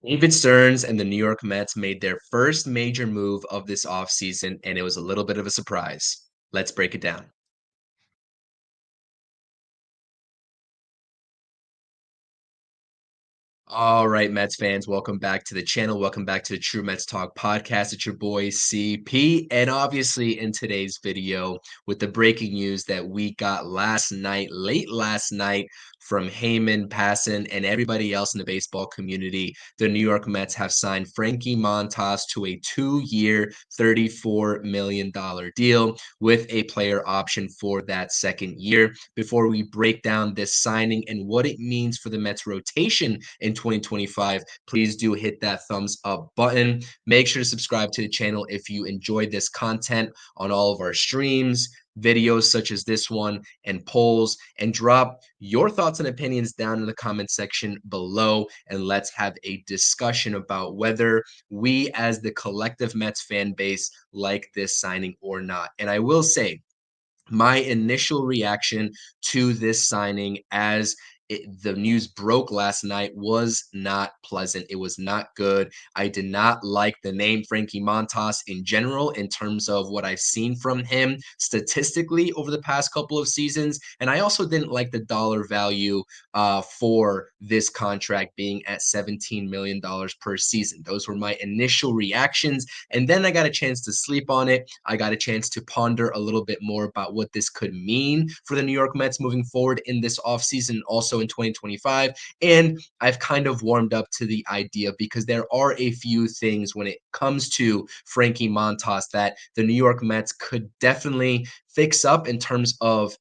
David Stearns and the New York Mets made their first major move of this offseason, and it was a little bit of a surprise. Let's break it down. All right, Mets fans, welcome back to the channel. Welcome back to the True Mets Talk podcast. It's your boy CP. And obviously, in today's video, with the breaking news that we got last night, late last night, from Heyman, Passan, and everybody else in the baseball community, the New York Mets have signed Frankie Montas to a 2-year, $34 million deal with a player option for that second year. Before we break down this signing and what it means for the Mets rotation in 2025, please do hit that thumbs up button. Make sure to subscribe to the channel if you enjoyed this content on all of our streams, videos such as this one, and polls, and drop your thoughts and opinions down in the comment section below. And let's have a discussion about whether we, as the collective Mets fan base, like this signing or not. And I will say, my initial reaction to this signing as the news broke last night was not pleasant. It was not good. I did not like the name Frankie Montas in general in terms of what I've seen from him statistically over the past couple of seasons. And I also didn't like the dollar value for this contract being at $17 million per season. Those were my initial reactions. And then I got a chance to sleep on it. I got a chance to ponder a little bit more about what this could mean for the New York Mets moving forward in this offseason, also in 2025. And I've kind of warmed up to the idea because there are a few things when it comes to Frankie Montas that the New York Mets could definitely fix up in terms of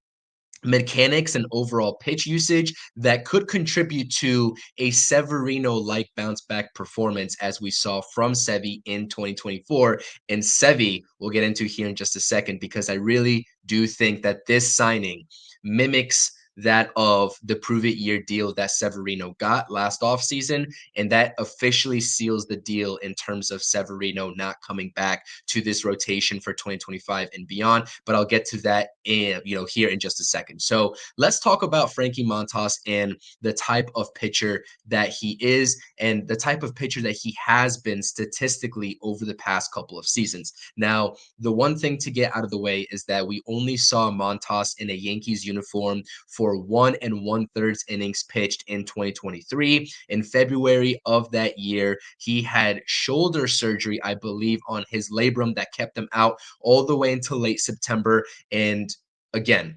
mechanics and overall pitch usage that could contribute to a Severino-like bounce back performance as we saw from Sevy in 2024. And Sevy we'll get into here in just a second because I really do think that this signing mimics that of the prove it year deal that Severino got last offseason, and that officially seals the deal in terms of Severino not coming back to this rotation for 2025 and beyond. But I'll get to that here in just a second. So let's talk about Frankie Montas and the type of pitcher that he is and the type of pitcher that he has been statistically over the past couple of seasons. Now, the one thing to get out of the way is that we only saw Montas in a Yankees uniform for 1 1/3 innings pitched in 2023. In February of that year, he had shoulder surgery, I believe, on his labrum that kept him out all the way until late September. And again,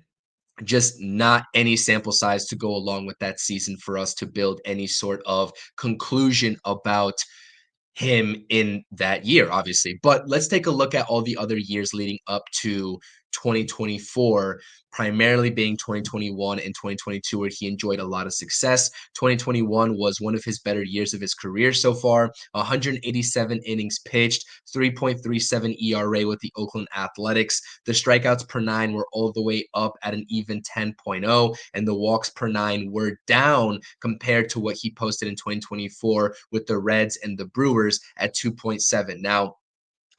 just not any sample size to go along with that season for us to build any sort of conclusion about him in that year, obviously. But let's take a look at all the other years leading up to 2024, primarily being 2021 and 2022, where he enjoyed a lot of success. 2021 was one of his better years of his career so far. 187 innings pitched, 3.37 ERA with the Oakland Athletics. The strikeouts per nine were all the way up at an even 10.0, and the walks per nine were down compared to what he posted in 2024 with the Reds and the Brewers at 2.7. Now,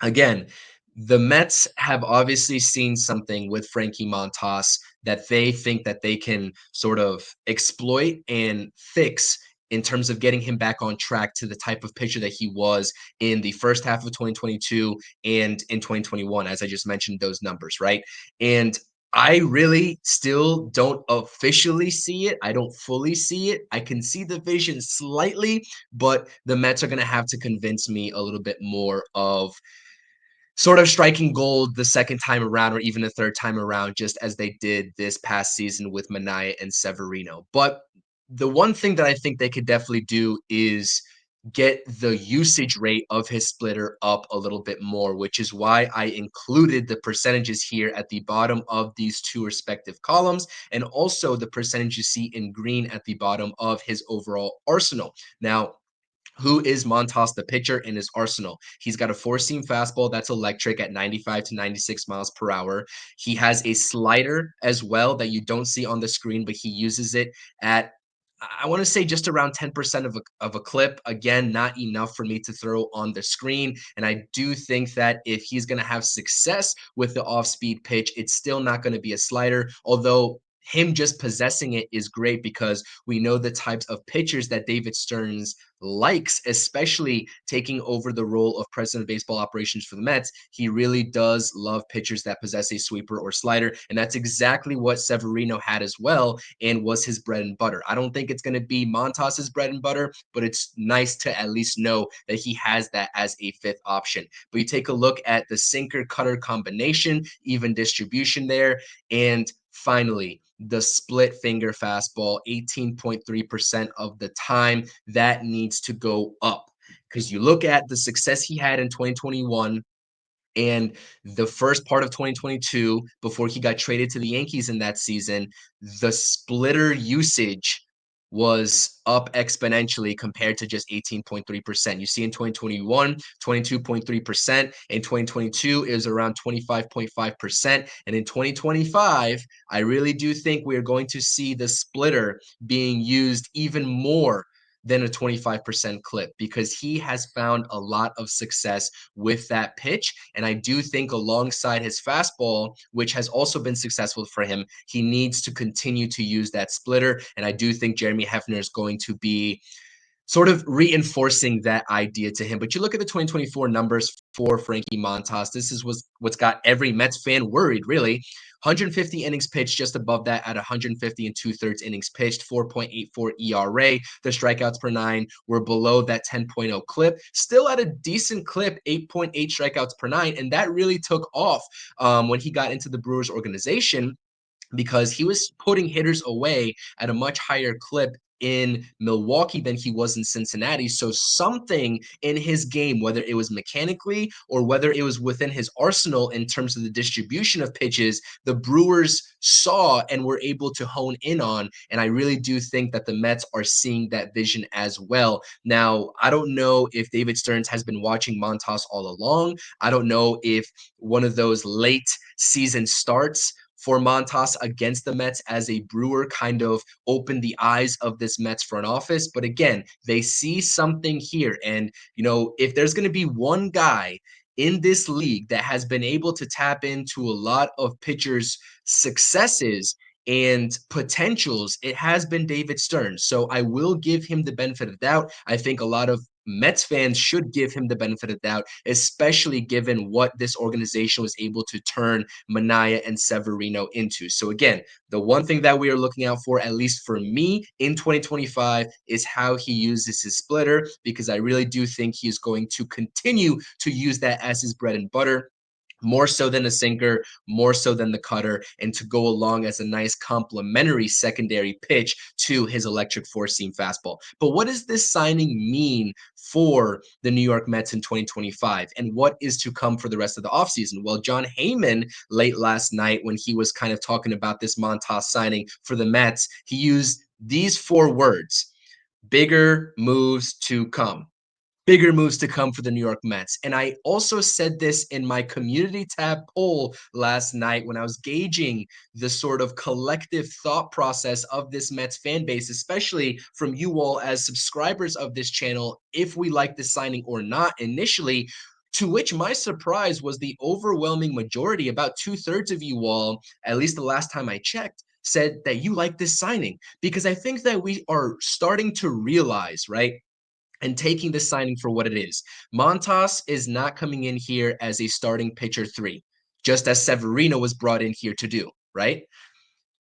again, the Mets have obviously seen something with Frankie Montas that they think that they can sort of exploit and fix in terms of getting him back on track to the type of pitcher that he was in the first half of 2022 and in 2021, as I just mentioned those numbers, right? And I really still don't officially see it. I don't fully see it. I can see the vision slightly, but the Mets are going to have to convince me a little bit more of sort of striking gold the second time around or even the third time around, just as they did this past season with Manaea and Severino. But the one thing that I think they could definitely do is get the usage rate of his splitter up a little bit more, which is why I included the percentages here at the bottom of these two respective columns, and also the percentage you see in green at the bottom of his overall arsenal. Now, who is Montas the pitcher in his arsenal? He's got a four-seam fastball that's electric at 95 to 96 miles per hour. He has a slider as well that you don't see on the screen, but he uses it at I want to say just around 10% of a clip. Again, not enough for me to throw on the screen. And I do think that if he's going to have success with the off speed pitch, it's still not going to be a slider. Although him just possessing it is great because we know the types of pitchers that David Stearns likes, especially taking over the role of president of baseball operations for the Mets. He really does love pitchers that possess a sweeper or slider, and that's exactly what Severino had as well and was his bread and butter. I don't think it's going to be Montas's bread and butter, but it's nice to at least know that he has that as a fifth option. But you take a look at the sinker cutter combination, even distribution there, and finally, the split finger fastball, 18.3% of the time, that needs to go up. Because you look at the success he had in 2021 and the first part of 2022, before he got traded to the Yankees in that season, the splitter usage was up exponentially compared to just 18.3%. You see in 2021, 22.3%. In 2022, it was around 25.5%. And in 2025, I really do think we're going to see the splitter being used even more than a 25% clip because he has found a lot of success with that pitch. And I do think alongside his fastball, which has also been successful for him, he needs to continue to use that splitter. And I do think Jeremy Hefner is going to be sort of reinforcing that idea to him. But you look at the 2024 numbers for Frankie Montas. This is what's got every Mets fan worried, really. 150 innings pitched, just above that at 150 and two-thirds innings pitched, 4.84 ERA. The strikeouts per nine were below that 10.0 clip, still at a decent clip, 8.8 strikeouts per nine. And that really took off when he got into the Brewers organization because he was putting hitters away at a much higher clip in Milwaukee than he was in Cincinnati. So something in his game, whether it was mechanically or whether it was within his arsenal in terms of the distribution of pitches, the Brewers saw and were able to hone in on. And I really do think that the Mets are seeing that vision as well. Now, I don't know if David Stearns has been watching Montas all along. I don't know if one of those late season starts for Montas against the Mets as a Brewer kind of opened the eyes of this Mets front office. But again, they see something here. And, if there's going to be one guy in this league that has been able to tap into a lot of pitchers' successes and potentials, it has been David Stearns. So I will give him the benefit of the doubt. I think a lot of Mets fans should give him the benefit of the doubt, especially given what this organization was able to turn Mania and Severino into. So again, the one thing that we are looking out for, at least for me in 2025, is how he uses his splitter, because I really do think he is going to continue to use that as his bread and butter, more so than a sinker, more so than the cutter, and to go along as a nice complementary secondary pitch to his electric four-seam fastball. But what does this signing mean for the New York Mets in 2025? And what is to come for the rest of the offseason? Well, John Heyman, late last night, when he was kind of talking about this Montas signing for the Mets, he used these four words: bigger moves to come. Bigger moves to come for the New York Mets. And I also said this in my community tab poll last night when I was gauging the sort of collective thought process of this Mets fan base, especially from you all as subscribers of this channel, if we like the signing or not initially. To which my surprise was the overwhelming majority, about two-thirds of you all, at least the last time I checked, said that you like this signing. Because I think that we are starting to realize, right, and taking this signing for what it is. Montas is not coming in here as a starting pitcher three, just as Severino was brought in here to do, right?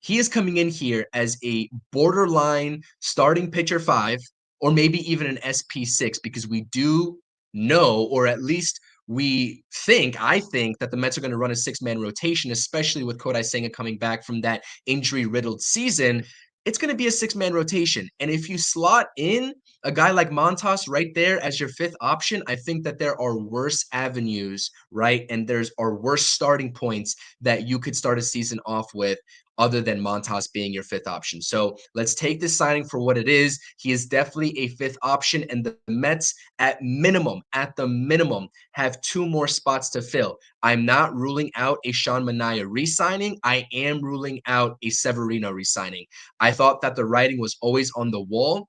He is coming in here as a borderline starting pitcher five, or maybe even an SP6, because we do know, or at least I think that the Mets are going to run a six-man rotation, especially with Kodai Senga coming back from that injury-riddled season. It's going to be a six-man rotation. And if you slot in a guy like Montas right there as your fifth option, I think that there are worse avenues, right? And are worse starting points that you could start a season off with other than Montas being your fifth option. So let's take this signing for what it is. He is definitely a fifth option, and the Mets, at the minimum, have two more spots to fill. I'm not ruling out a Sean Manaea re-signing. I am ruling out a Severino re-signing. I thought that the writing was always on the wall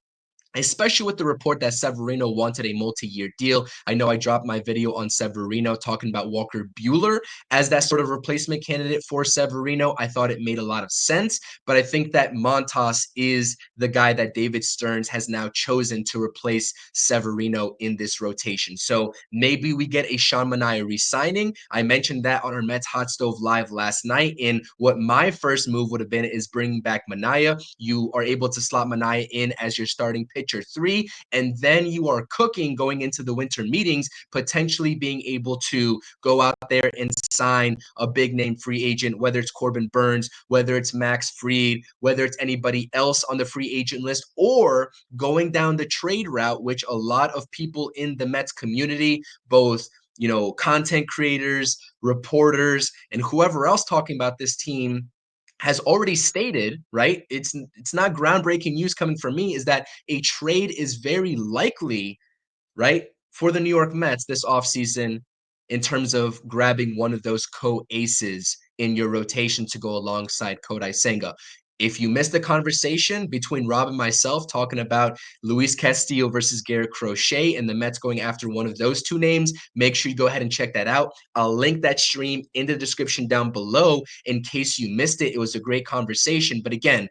especially with the report that Severino wanted a multi-year deal. I know I dropped my video on Severino talking about Walker Buehler as that sort of replacement candidate for Severino. I thought it made a lot of sense, but I think that Montas is the guy that David Stearns has now chosen to replace Severino in this rotation. So maybe we get a Sean Manaea re-signing. I mentioned that on our Mets Hot Stove Live last night. And what my first move would have been is bringing back Manaea. You are able to slot Manaea in as your starting pitcher 3, and then you are cooking going into the winter meetings, potentially being able to go out there and sign a big name free agent, whether it's Corbin Burns, whether it's Max Fried, whether it's anybody else on the free agent list, or going down the trade route, which a lot of people in the Mets community, both content creators, reporters, and whoever else talking about this team has already stated, right? It's not groundbreaking news coming from me, is that a trade is very likely, right, for the New York Mets this offseason in terms of grabbing one of those co-aces in your rotation to go alongside Kodai Senga. If you missed the conversation between Rob and myself talking about Luis Castillo versus Garrett Crochet and the Mets going after one of those two names, make sure you go ahead and check that out. I'll link that stream in the description down below in case you missed it. It was a great conversation. But again,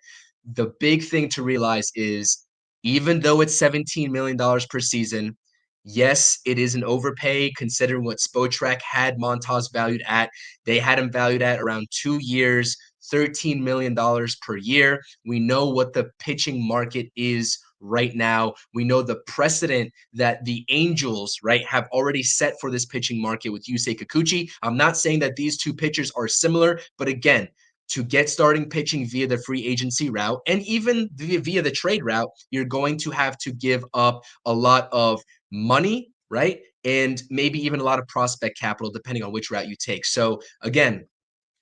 the big thing to realize is even though it's $17 million per season, yes, it is an overpay considering what Spotrac had Montas valued at. They had him valued at around 2 years, $13 million per year. We know what the pitching market is right now. We know the precedent that the Angels, right, have already set for this pitching market with Yusei Kikuchi. I'm not saying that these two pitchers are similar, but again, to get starting pitching via the free agency route and even via the trade route, you're going to have to give up a lot of money, right? And maybe even a lot of prospect capital, depending on which route you take. So again,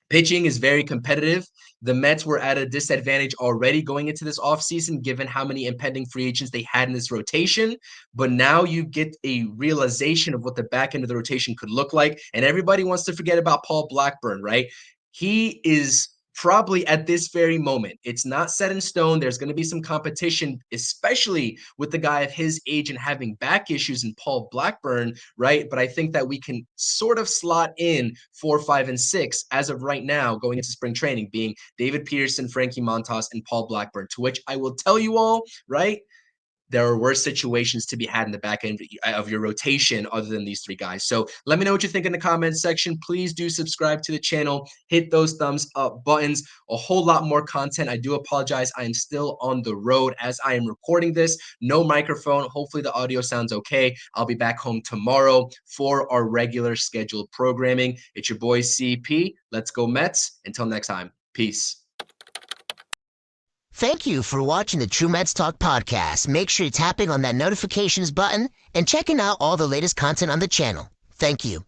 pitching is very competitive. The Mets were at a disadvantage already going into this offseason, given how many impending free agents they had in this rotation. But now you get a realization of what the back end of the rotation could look like. And everybody wants to forget about Paul Blackburn, right? He is probably at this very moment. It's not set in stone. There's going to be some competition, especially with the guy of his age and having back issues in Paul Blackburn, right? But I think that we can sort of slot in 4, 5, and 6 as of right now going into spring training, being David Peterson, Frankie Montas, and Paul Blackburn, to which I will tell you all, right? There are worse situations to be had in the back end of your rotation other than these 3 guys. So let me know what you think in the comments section. Please do subscribe to the channel. Hit those thumbs up buttons. A whole lot more content. I do apologize. I am still on the road as I am recording this. No microphone. Hopefully the audio sounds okay. I'll be back home tomorrow for our regular scheduled programming. It's your boy CP. Let's go Mets. Until next time. Peace. Thank you for watching the True Mets Talk podcast. Make sure you're tapping on that notifications button and checking out all the latest content on the channel. Thank you.